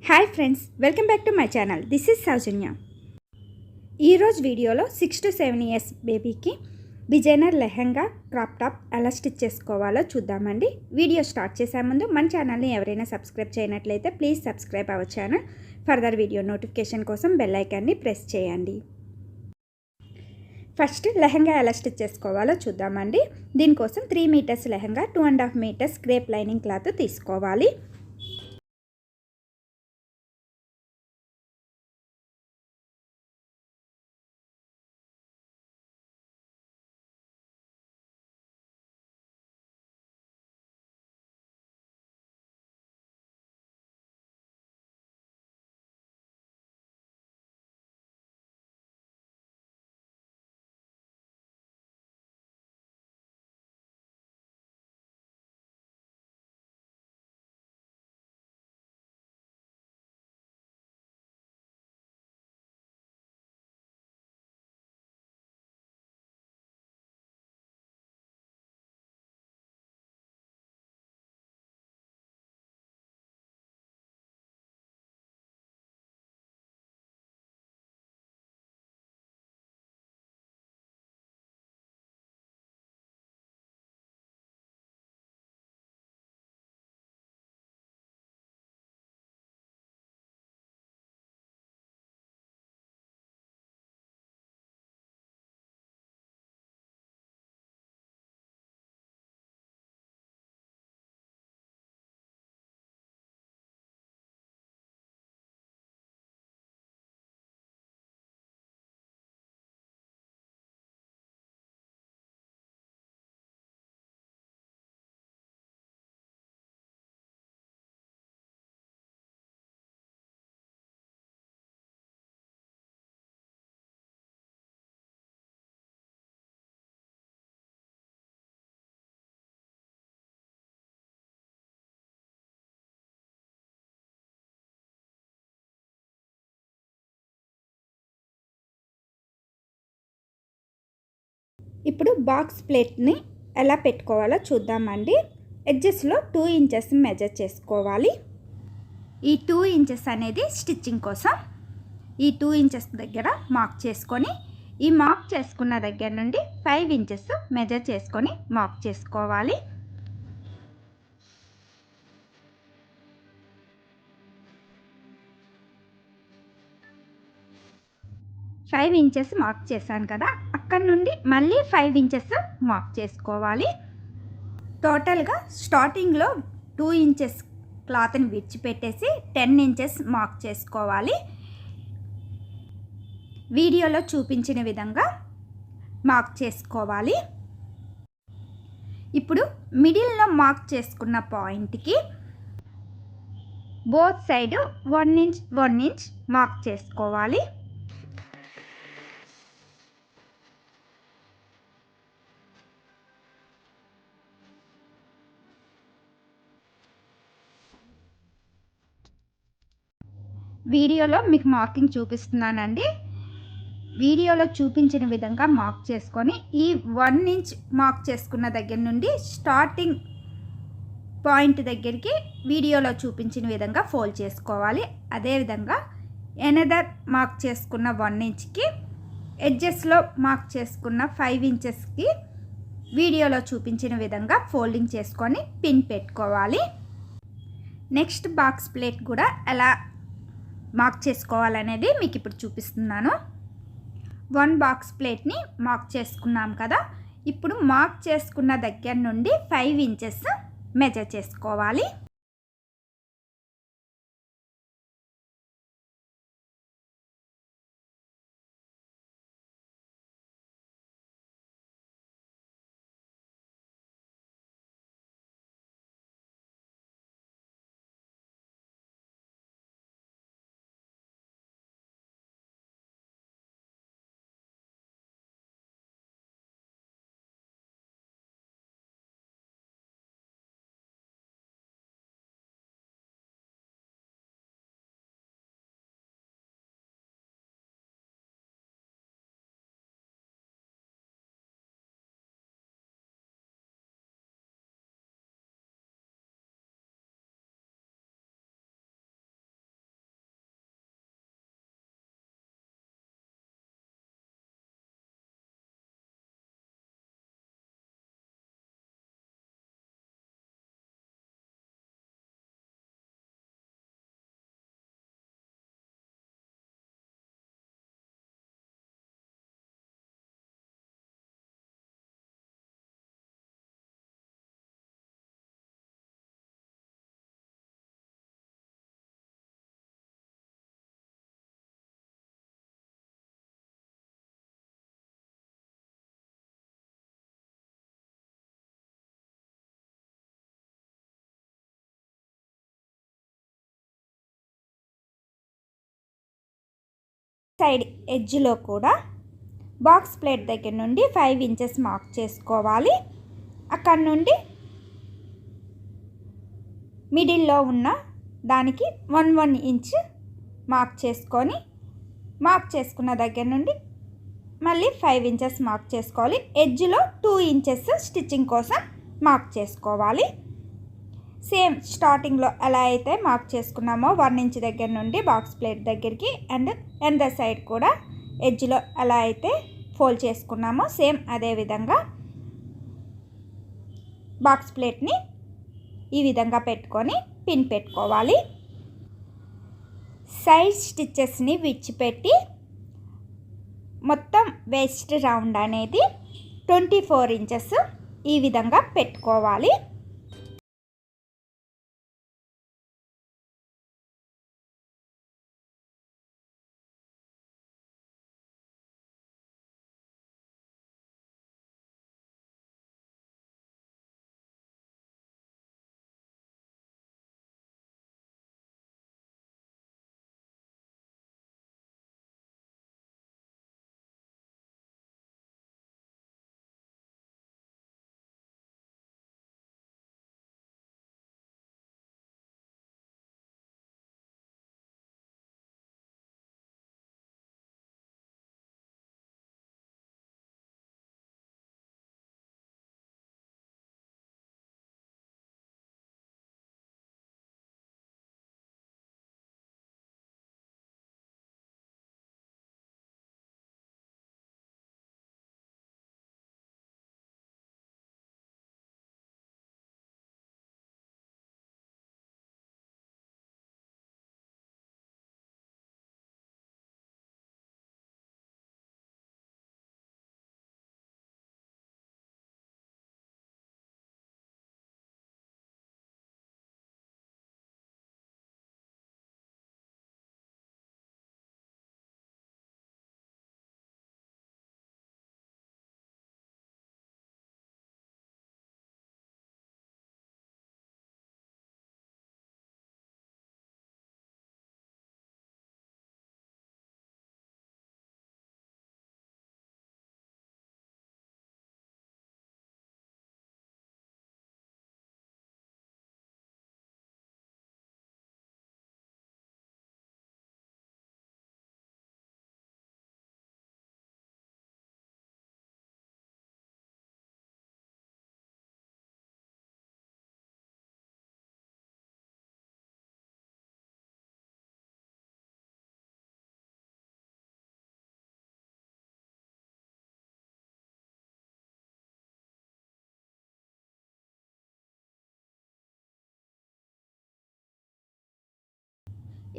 Hi friends, welcome back to my channel. This is Soujanya. ఈరోజు వీడియోలో 6 to 7 years బేబీకి designer lehenga crop top ఎలా stitch చేసుకోవాలో చూద్దామండి. వీడియో స్టార్ట్ చేసే ముందు మన ఛానల్ని ఎవరైనా సబ్స్క్రైబ్ చేయనట్లయితే please subscribe our channel. Further video notification కోసం బెల్ ఐకాన్ని ప్రెస్ చేయండి. ఫస్ట్ లెహంగా ఎలా స్టిచ్ చేసుకోవాలో చూద్దామండి. దీనికోసం 3 meters lehenga, 2.5 meters crepe lining cloth తీసుకోవాలి. ఇప్పుడు బాక్స్ ప్లేట్ని ఎలా పెట్టుకోవాలో చూద్దామండి. ఎడ్జెస్లో 2 inches మెజర్ చేసుకోవాలి. ఈ 2 inches అనేది స్టిచ్చింగ్ కోసం. ఈ 2 inches దగ్గర మార్క్ చేసుకొని, ఈ మార్క్ చేసుకున్న దగ్గర నుండి 5 inches మెజర్ చేసుకొని మార్క్ చేసుకోవాలి. ఫైవ్ ఇంచెస్ మార్క్ చేశాను కదా, అక్కడ నుండి మళ్ళీ 5 inches మార్క్ చేసుకోవాలి. టోటల్గా స్టార్టింగ్లో 2 inches క్లాత్ని విడిచిపెట్టేసి 10 inches మార్క్ చేసుకోవాలి. వీడియోలో చూపించిన విధంగా మార్క్ చేసుకోవాలి. ఇప్పుడు మిడిల్లో మార్క్ చేసుకున్న పాయింట్కి బోత్ సైడ్ 1 inch మార్క్ చేసుకోవాలి. వీడియోలో మీకు మార్కింగ్ చూపిస్తున్నానండి. వీడియోలో చూపించిన విధంగా మార్క్ చేసుకొని, ఈ 1 inch మార్క్ చేసుకున్న దగ్గర నుండి స్టార్టింగ్ పాయింట్ దగ్గరికి వీడియోలో చూపించిన విధంగా ఫోల్డ్ చేసుకోవాలి. అదేవిధంగా ఎనదర్ మార్క్ చేసుకున్న 1 inchకి ఎడ్జెస్లో మార్క్ చేసుకున్న 5 inchesకి వీడియోలో చూపించిన విధంగా ఫోల్డింగ్ చేసుకొని పిన్ పెట్టుకోవాలి. నెక్స్ట్ బాక్స్ ప్లేట్ కూడా ఎలా మార్క్ చేసుకోవాలనేది మీకు ఇప్పుడు చూపిస్తున్నాను. 1 బాక్స్ ప్లేట్ని మార్క్ చేసుకున్నాం కదా, ఇప్పుడు మార్క్ చేసుకున్న దగ్గర నుండి 5 inches మెజర్ చేసుకోవాలి. సైడ్ ఎడ్జ్లో కూడా బాక్స్ ప్లేట్ దగ్గర నుండి 5 ఇంచెస్ మార్క్ చేసుకోవాలి. అక్కడ నుండి మిడిల్లో ఉన్న దానికి 1 ఇంచ్ మార్క్ చేసుకున్న దగ్గర నుండి మళ్ళీ 5 ఇంచెస్ మార్క్ చేసుకోవాలి. ఎడ్జ్లో 2 ఇంచెస్ స్టిచ్చింగ్ కోసం మార్క్ చేసుకోవాలి. సేమ్ స్టార్టింగ్లో ఎలా అయితే మార్క్ చేసుకున్నామో 1 ఇంచ్ దగ్గర నుండి బాక్స్ ప్లేట్ దగ్గరికి అండ్ ఎందర్ సైడ్ కూడా ఎడ్జ్లో ఎలా అయితే ఫోల్డ్ చేసుకున్నామో సేమ్ అదే విధంగా బాక్స్ ప్లేట్ని ఈ విధంగా పెట్టుకొని పిన్ పెట్టుకోవాలి. సైడ్ స్టిచ్చెస్ని విడిచిపెట్టి మొత్తం వేస్ట్ రౌండ్ అనేది 24 ఇంచెస్ ఈ విధంగా పెట్టుకోవాలి.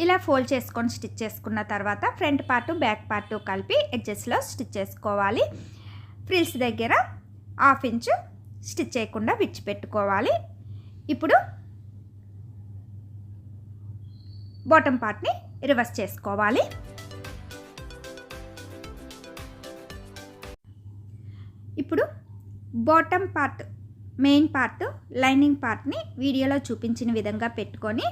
ఇలా ఫోల్డ్ చేసుకొని స్టిచ్ చేసుకున్న తర్వాత ఫ్రంట్ పార్ట్ బ్యాక్ పార్ట్ కలిపి ఎడ్జెస్లో స్టిచ్ చేసుకోవాలి. ఫ్రిల్స్ దగ్గర 1/2 ఇంచ్ స్టిచ్ చేయకుండా విడిచిపెట్టుకోవాలి. ఇప్పుడు బాటమ్ పార్ట్ని రివర్స్ చేసుకోవాలి. ఇప్పుడు bottom part main part lining పార్ట్ని వీడియోలో చూపించిన విధంగా పెట్టుకొని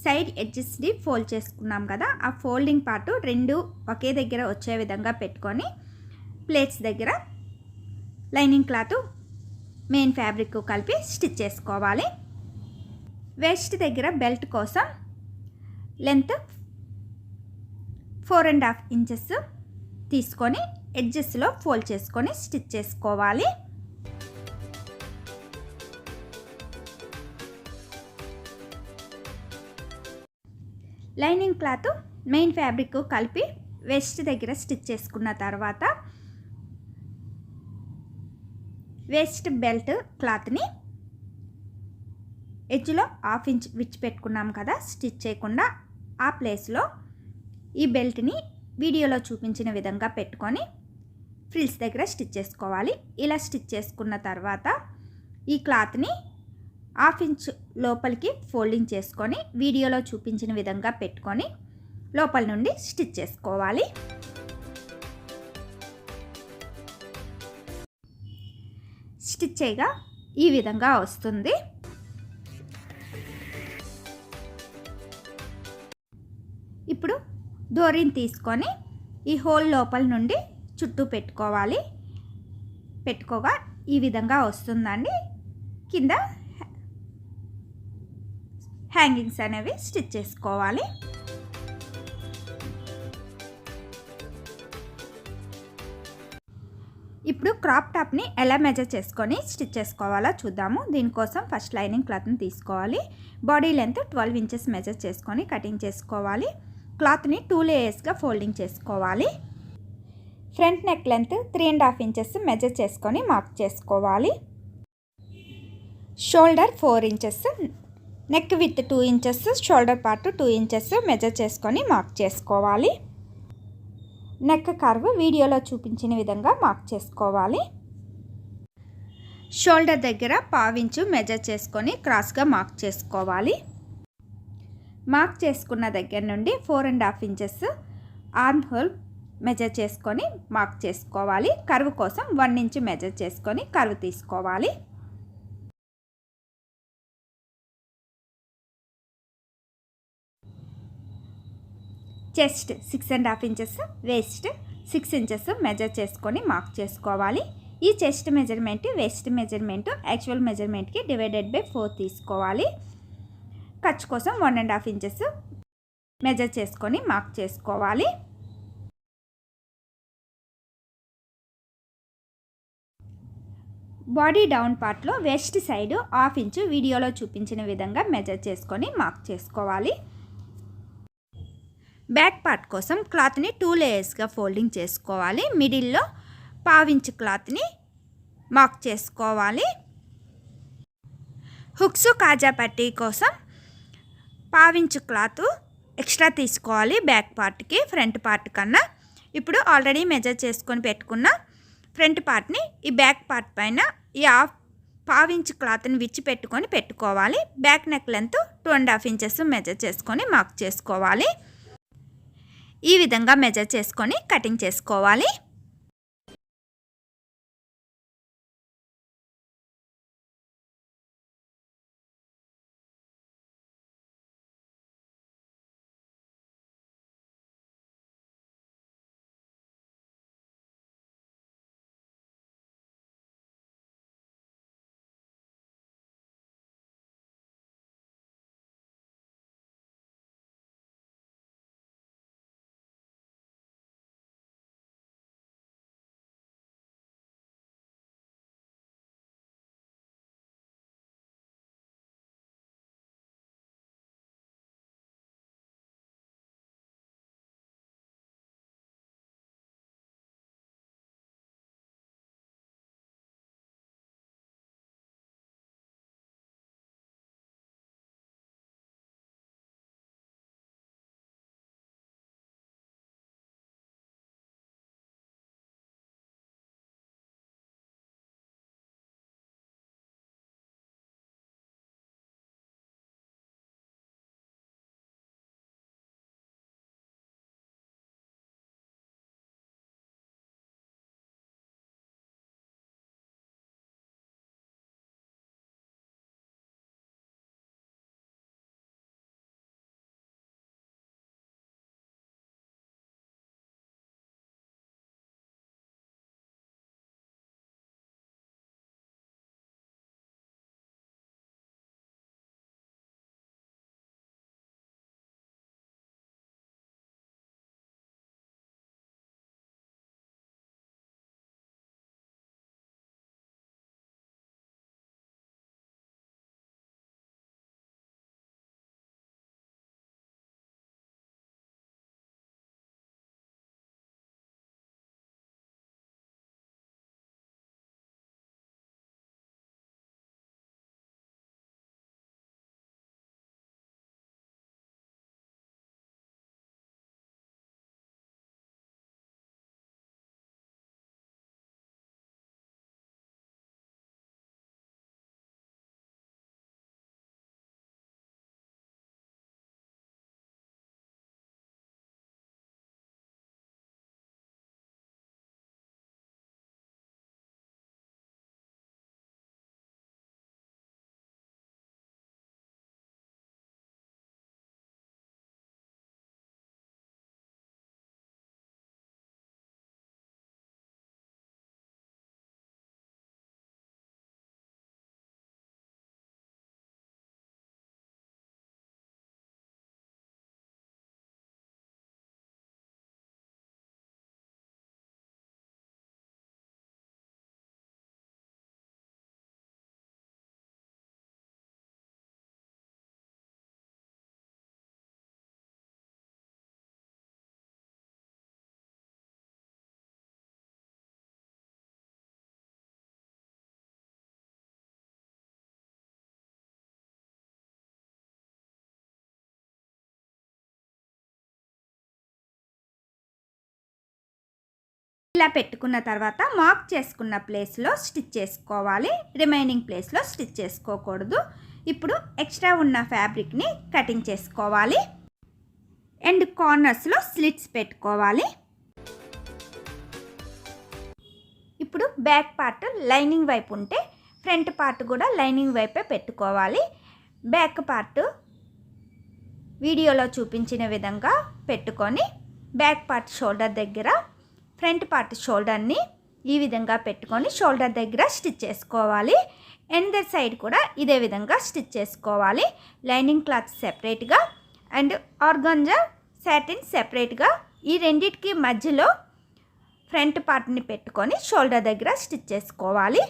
సైడ్ ఎడ్జెస్ని ఫోల్డ్ చేసుకున్నాం కదా, ఆ ఫోల్డింగ్ పార్ట్ 2 ఒకే దగ్గర వచ్చే విధంగా పెట్టుకొని ప్లేట్స్ దగ్గర లైనింగ్ క్లాత్ మెయిన్ ఫ్యాబ్రిక్ కలిపి స్టిచ్ చేసుకోవాలి. వేస్ట్ దగ్గర బెల్ట్ కోసం లెంత్ 4.5 ఇంచెస్ తీసుకొని ఎడ్జెస్లో ఫోల్డ్ చేసుకొని స్టిచ్ చేసుకోవాలి. లైనింగ్ క్లాత్ మెయిన్ ఫ్యాబ్రిక్ కలిపి వేస్ట్ దగ్గర స్టిచ్ చేసుకున్న తర్వాత వేస్ట్ బెల్ట్ క్లాత్ని ఎడ్జ్లో 1/2 ఇంచ్ విడిచిపెట్టుకున్నాం కదా స్టిచ్ చేయకుండా, ఆ ప్లేస్లో ఈ బెల్ట్ని వీడియోలో చూపించిన విధంగా పెట్టుకొని ఫ్రిల్స్ దగ్గర స్టిచ్ చేసుకోవాలి. ఇలా స్టిచ్ చేసుకున్న తర్వాత ఈ క్లాత్ని 1/2 ఇంచ్ లోపలికి ఫోల్డింగ్ చేసుకొని వీడియోలో చూపించిన విధంగా పెట్టుకొని లోపల నుండి స్టిచ్ చేసుకోవాలి. స్టిచ్ చేయగా ఈ విధంగా వస్తుంది. ఇప్పుడు డోరీని తీసుకొని ఈ హోల్ లోపల నుండి చుట్టూ పెట్టుకోగా ఈ విధంగా వస్తుందండి. కింద హ్యాంగింగ్స్ అనేవి స్టిచ్ చేసుకోవాలి. ఇప్పుడు క్రాప్ టాప్ని ఎలా మెజర్ చేసుకొని స్టిచ్ చేసుకోవాలో చూద్దాము. దీనికోసం ఫస్ట్ లైనింగ్ క్లాత్ని తీసుకోవాలి. బాడీ లెంత్ 12 ఇంచెస్ మెజర్ చేసుకొని కటింగ్ చేసుకోవాలి. క్లాత్ని 2 లేయర్స్గా ఫోల్డింగ్ చేసుకోవాలి. Front neck length 3.5 inches measure చేసుకొని మార్క్ చేసుకోవాలి. Shoulder 4 inches, neck with 2 inches, shoulder part 2 inches measure చేసుకొని మార్క్ చేసుకోవాలి. నెక్ కర్వ్ వీడియోలో చూపించిన విధంగా మార్క్ చేసుకోవాలి. షోల్డర్ దగ్గర 1/2 ఇంచు మెజర్ చేసుకొని క్రాస్గా మార్క్ చేసుకోవాలి. మార్క్ చేసుకున్న దగ్గర నుండి 4.5 ఇంచెస్ ఆర్మ్ హోల్ మెజర్ చేసుకొని మార్క్ చేసుకోవాలి. కర్వ్ కోసం 1 ఇంచు మెజర్ చేసుకొని కర్వ్ తీసుకోవాలి. Chest 6.5 inches, waist 6 inches measure చేసుకొని మార్క్ చేసుకోవాలి. ఈ chest measurement, waist measurement actual మెజర్మెంట్కి డివైడెడ్ బై 4 తీసుకోవాలి. ఖర్చు కోసం 1.5 ఇంచెస్ మెజర్ చేసుకొని మార్క్ చేసుకోవాలి. బాడీ డౌన్ పార్ట్లో వెస్ట్ సైడ్ 1/2 ఇంచు వీడియోలో చూపించిన విధంగా మెజర్ చేసుకొని మార్క్ చేసుకోవాలి. బ్యాక్ పార్ట్ కోసం క్లాత్ని 2 లేయర్స్గా ఫోల్డింగ్ చేసుకోవాలి. మిడిల్లో 1/2 ఇంచు క్లాత్ని మార్క్ చేసుకోవాలి. హుక్స్ కాజా పట్టీ కోసం 1/2 ఇంచు క్లాత్ ఎక్స్ట్రా తీసుకోవాలి బ్యాక్ పార్ట్కి, ఫ్రంట్ పార్ట్ కన్నా. ఇప్పుడు ఆల్రెడీ మెజర్ చేసుకొని పెట్టుకున్న ఫ్రంట్ పార్ట్ని ఈ బ్యాక్ పార్ట్ పైన ఈ 1/2 ఇంచు క్లాత్ని విడిచిపెట్టుకొని పెట్టుకోవాలి. Back neck length 2.5 inches measure చేసుకొని మార్క్ చేసుకోవాలి. ఈ విధంగా మెజర్ చేసుకొని కటింగ్ చేసుకోవాలి. ఇలా పెట్టుకున్న తర్వాత మార్క్ చేసుకున్న ప్లేస్లో స్టిచ్ చేసుకోవాలి. రిమైనింగ్ ప్లేస్లో స్టిచ్ చేసుకోకూడదు. ఇప్పుడు ఎక్స్ట్రా ఉన్న ఫ్యాబ్రిక్ని కటింగ్ చేసుకోవాలి. అండ్ కార్నర్స్లో స్లిట్స్ పెట్టుకోవాలి. ఇప్పుడు బ్యాక్ పార్ట్ లైనింగ్ వైపు ఉంటే ఫ్రంట్ పార్ట్ కూడా లైనింగ్ వైపే పెట్టుకోవాలి. బ్యాక్ పార్ట్ వీడియోలో చూపించిన విధంగా పెట్టుకొని బ్యాక్ పార్ట్ షోల్డర్ దగ్గర ఫ్రంట్ పార్ట్ షోల్డర్ని ఈ విధంగా పెట్టుకొని షోల్డర్ దగ్గర స్టిచ్ చేసుకోవాలి. ఎందర్ సైడ్ కూడా ఇదే విధంగా స్టిచ్ చేసుకోవాలి. లైనింగ్ క్లాత్ సెపరేట్గా అండ్ ఆర్గాంజా సాటిన్ సెపరేట్గా ఈ రెండిటికి మధ్యలో ఫ్రంట్ పార్ట్ని పెట్టుకొని షోల్డర్ దగ్గర స్టిచ్ చేసుకోవాలి.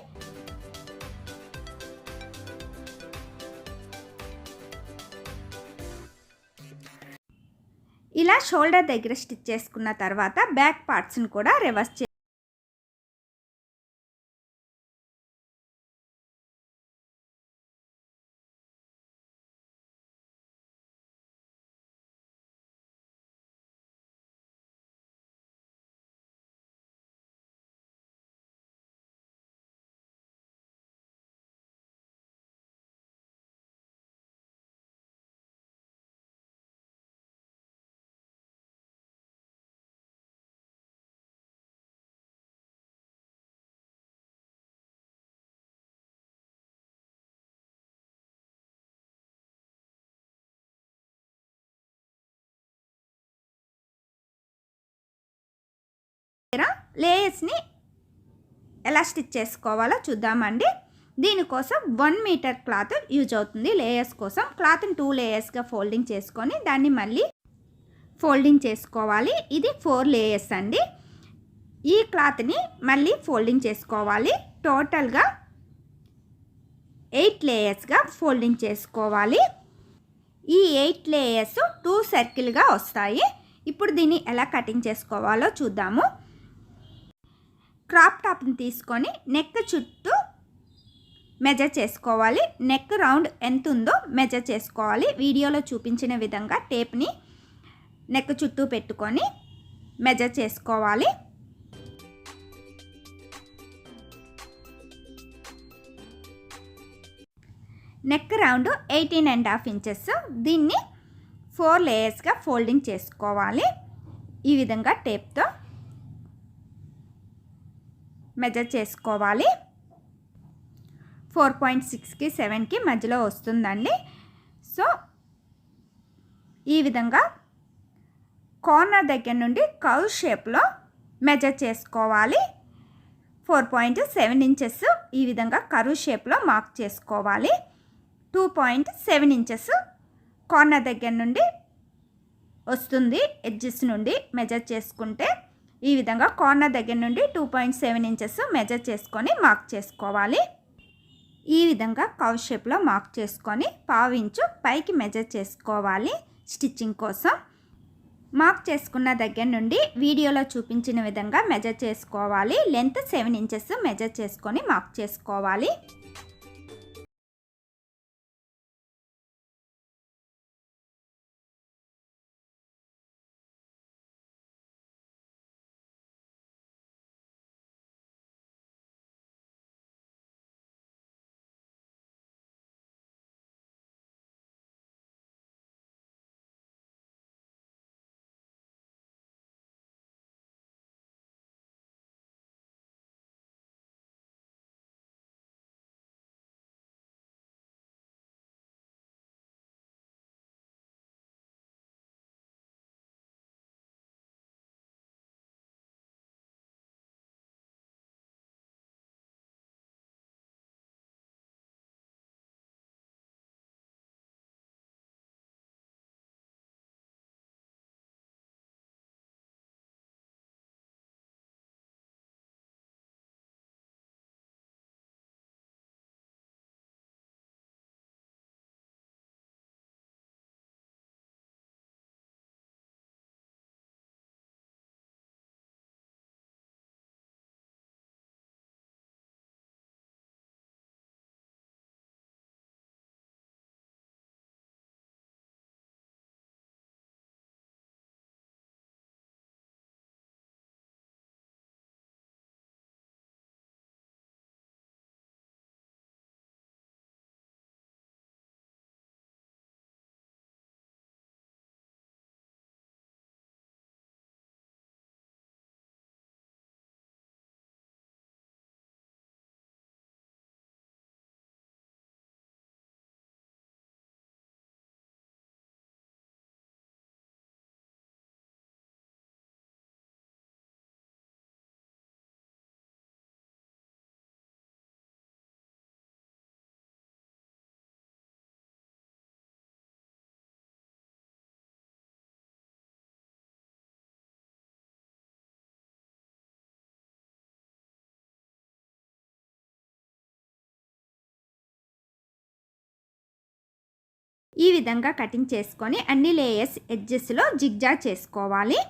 ఇలా షోల్డర్ దగ్గర స్టిచ్ చేసుకున్న తర్వాత బ్యాక్ పార్ట్స్ని కూడా రివర్స్ లేయర్స్ని ఎలా స్టిచ్ చేసుకోవాలో చూద్దామండి. దీనికోసం 1 మీటర్ క్లాత్ యూజ్ అవుతుంది. లేయర్స్ కోసం క్లాత్ని 2 లేయర్స్గా ఫోల్డింగ్ చేసుకొని దాన్ని మళ్ళీ ఫోల్డింగ్ చేసుకోవాలి. ఇది 4 లేయర్స్ అండి. ఈ క్లాత్ని మళ్ళీ ఫోల్డింగ్ చేసుకోవాలి. టోటల్గా 8 లేయర్స్గా ఫోల్డింగ్ చేసుకోవాలి. ఈ 8 లేయర్స్ 2 సర్కిల్గా వస్తాయి. ఇప్పుడు దీన్ని ఎలా కటింగ్ చేసుకోవాలో చూద్దాము. క్రాప్ టాప్ని తీసుకొని నెక్ చుట్టూ మెజర్ చేసుకోవాలి. నెక్ రౌండ్ ఎంత ఉందో మెజర్ చేసుకోవాలి. వీడియోలో చూపించిన విధంగా టేప్ని నెక్ చుట్టూ పెట్టుకొని మెజర్ చేసుకోవాలి. Neck round 18.5 inches. దీన్ని 4 లేయర్స్గా ఫోల్డింగ్ చేసుకోవాలి. ఈ విధంగా టేప్తో మెజర్ చేసుకోవాలి. 4.6కి 7కి మధ్యలో వస్తుందండి. సో ఈ విధంగా కార్నర్ దగ్గర నుండి కర్వ్ షేప్లో మెజర్ చేసుకోవాలి. 4.7 ఇంచెస్ ఈ విధంగా కర్వ్ షేప్లో మార్క్ చేసుకోవాలి. 2.7 ఇంచెస్ కార్నర్ దగ్గర నుండి వస్తుంది. ఎడ్జెస్ నుండి మెజర్ చేసుకుంటే ఈ విధంగా కార్నర్ దగ్గర నుండి 2.7 ఇంచెస్ మెజర్ చేసుకొని మార్క్ చేసుకోవాలి. ఈ విధంగా కర్వ్ షేప్లో మార్క్ చేసుకొని 1/2 ఇంచు పైకి మెజర్ చేసుకోవాలి స్టిచ్చింగ్ కోసం. మార్క్ చేసుకున్న దగ్గర నుండి వీడియోలో చూపించిన విధంగా మెజర్ చేసుకోవాలి. లెంత్ 7 ఇంచెస్ మెజర్ చేసుకొని మార్క్ చేసుకోవాలి. ఈ విధంగా కటింగ్ చేసుకొని అన్ని లేయర్స్ ఎడ్జెస్లో జిగ్జాగ్ చేసుకోవాలి.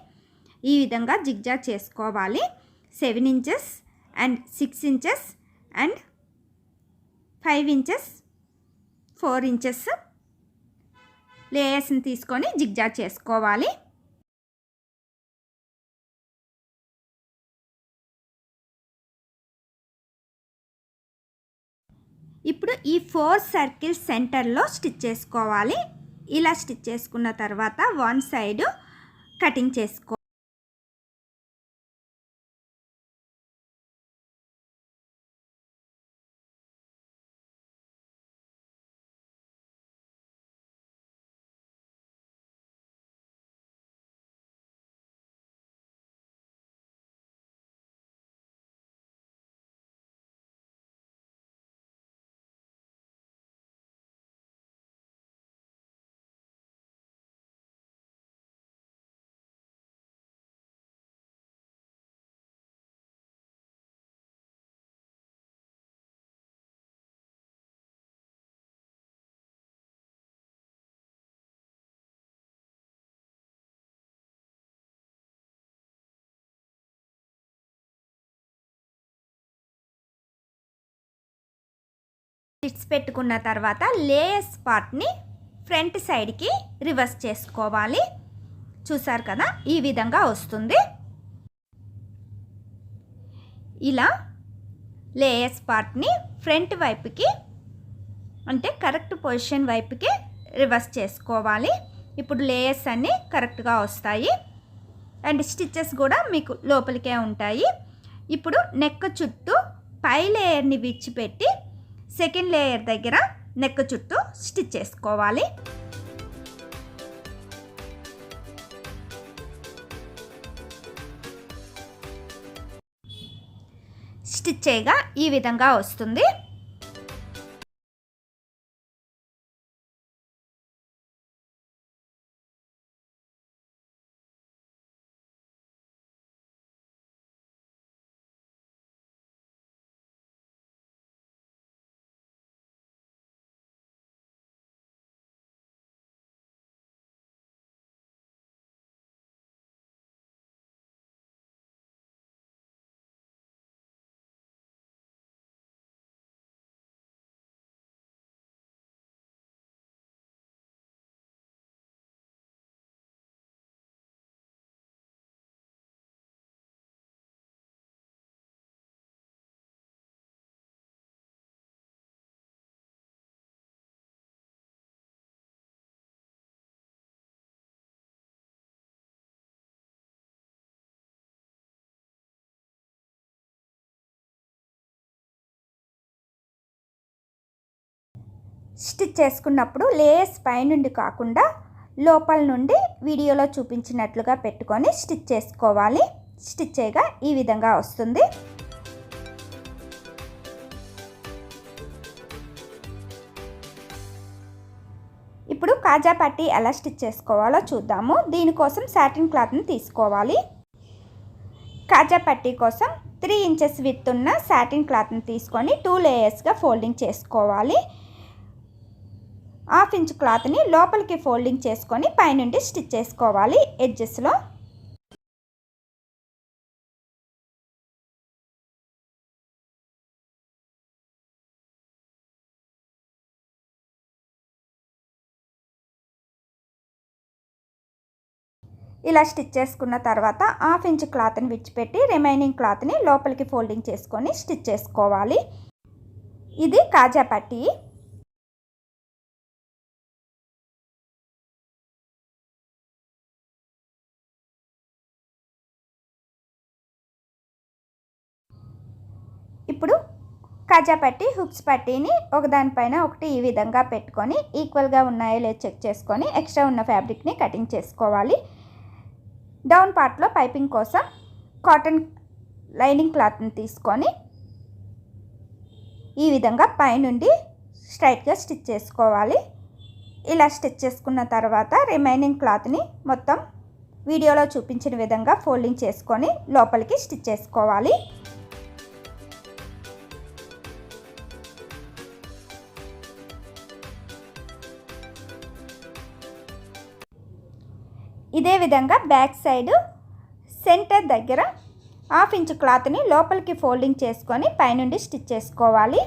ఈ విధంగా జిగ్జాగ్ చేసుకోవాలి. 7 inches and 6 inches and 5 inches 4 inches లేయర్స్ని తీసుకొని జిగ్జాగ్ చేసుకోవాలి. ఇప్పుడు ఈ 4 సర్కిల్స్ సెంటర్లో స్టిచ్ చేసుకోవాలి. ఇలా స్టిచ్ చేసుకున్న తర్వాత వన్ సైడ్ కటింగ్ చేసుకో. స్టిచ్ పెట్టుకున్న తర్వాత లేయర్స్ పార్ట్ని ఫ్రంట్ సైడ్కి రివర్స్ చేసుకోవాలి. చూసారు కదా, ఈ విధంగా వస్తుంది. ఇలా లేయర్స్ పార్ట్ని ఫ్రంట్ వైపుకి అంటే కరెక్ట్ పొజిషన్ వైపుకి రివర్స్ చేసుకోవాలి. ఇప్పుడు లేయర్స్ అన్నీ కరెక్ట్గా వస్తాయి అండ్ స్టిచ్చెస్ కూడా మీకు లోపలికే ఉంటాయి. ఇప్పుడు నెక్ చుట్టూ పై లేయర్ని విడిచిపెట్టి సెకండ్ లేయర్ దగ్గర నెక్ చుట్టూ స్టిచ్ చేసుకోవాలి. స్టిచ్ చేయగా ఈ విధంగా వస్తుంది. స్టిచ్ చేసుకున్నప్పుడు లేయర్స్ పైనుండి కాకుండా లోపల నుండి వీడియోలో చూపించినట్లుగా పెట్టుకొని స్టిచ్ చేసుకోవాలి. స్టిచ్ చేయగా ఈ విధంగా వస్తుంది. ఇప్పుడు కాజా పట్టీ ఎలా స్టిచ్ చేసుకోవాలో చూద్దాము. దీనికోసం సాటిన్ క్లాత్ని తీసుకోవాలి. కాజా పట్టీ కోసం 3 ఇంచెస్ విడ్త్ ఉన్న సాటిన్ క్లాత్ని తీసుకొని 2 లేయర్స్గా ఫోల్డింగ్ చేసుకోవాలి. 1/2 ఇంచ్ క్లాత్ని లోపలికి ఫోల్డింగ్ చేసుకొని పైనుండి స్టిచ్ చేసుకోవాలి ఎడ్జెస్లో. ఇలా స్టిచ్ చేసుకున్న తర్వాత 1/2 ఇంచ్ క్లాత్ని విడిచిపెట్టి రిమైనింగ్ క్లాత్ని లోపలికి ఫోల్డింగ్ చేసుకొని స్టిచ్ చేసుకోవాలి. ఇది కాజా పట్టీ. ఇప్పుడు కాజా పట్టీ హుక్స్ పట్టీని ఒకదానిపైన ఒకటి ఈ విధంగా పెట్టుకొని ఈక్వల్గా ఉన్నాయో లేదో చెక్ చేసుకొని ఎక్స్ట్రా ఉన్న ఫ్యాబ్రిక్ని కటింగ్ చేసుకోవాలి. డౌన్ పార్ట్లో పైపింగ్ కోసం కాటన్ లైనింగ్ క్లాత్ని తీసుకొని ఈ విధంగా పైనుండి స్ట్రైట్గా స్టిచ్ చేసుకోవాలి. ఇలా స్టిచ్ చేసుకున్న తర్వాత రిమైనింగ్ క్లాత్ని మొత్తం వీడియోలో చూపించిన విధంగా ఫోల్డింగ్ చేసుకొని లోపలికి స్టిచ్ చేసుకోవాలి. ఇదే విధంగా బ్యాక్ సైడ్ సెంటర్ దగ్గర 1/2 ఇంచ్ క్లాత్ని లోపలికి ఫోల్డింగ్ చేసుకొని పైనుండి స్టిచ్ చేసుకోవాలి.